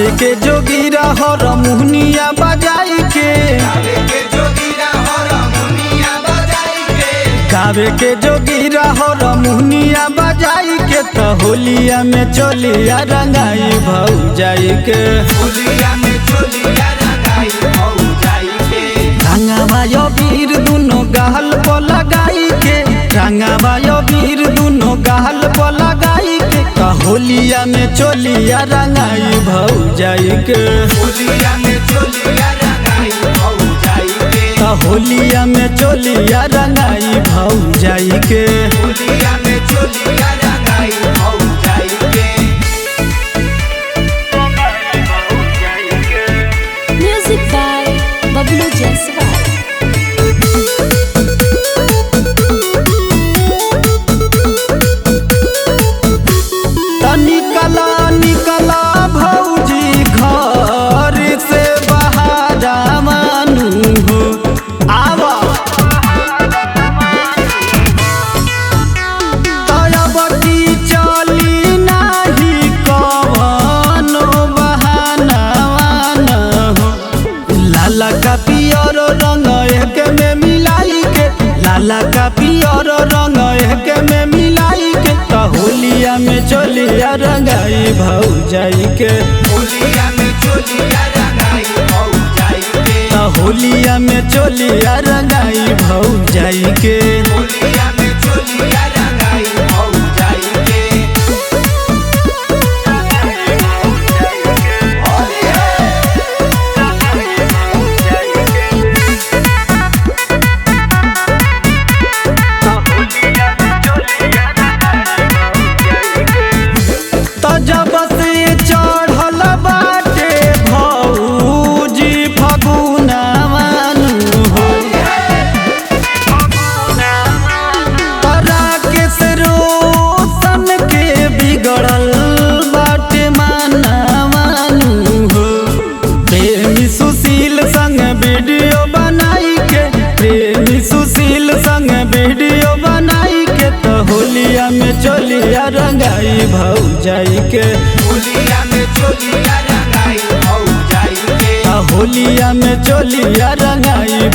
गावे के जोगीरा हो रमुनिया बजाई के, गावे के जोगीरा हो रमुनिया बजाई के, गावे के जोगीरा हो रमुनिया बजाई के। तो होलिया में चोलिया रंगाई भौजाई के, होलिया में चोलिया रंगाई भौजाई के। रंगावा यो वीर दुनो गाल पर लगाई के, रंगावा यो वीर दुनो गाल पर लगाई के। तो होलिया में चोलिया रंगाई भौजाई के, होलिया में चोलिया रंगाई भौजाई के, तो होलिया में चोलिया रंगाई भौजाई के। होलिया में चोलिया रंगाई भौजाई के। Music by Bablu Jaiswal. निकला निकला भौजी घर से बाहर मानू हो, आवा तयबती चली नाही कवनो बहाना माना हो। लाला का पियर रंग एक में मिलाई के, लाला का पियर रंग एक में मिलाई के। तो होलिया में चोलिया रंगाई भौजाई के, होलिया में चोलिया रंगाई भौजाई के, तो होलिया में चोलिया रंगाई भौजाई के। होलिया में चोलिया रंगाई भौजाई के। होली है। तो जब से चढ़ल बाटे भौजी फगुना मानू हो, तरा के से रोशन के बिगड़ल बाटे माना मानू हो। प्रेमी सुशील संग वीडियो बनाई के, प्रेमी सुशील संग वीडियो बनाई के। तो होलिया में चोलिया रंगाई भौजाई के, होलिया में चोलिया रंगाई भौजाई के, तो होलिया में चोलिया रंगाई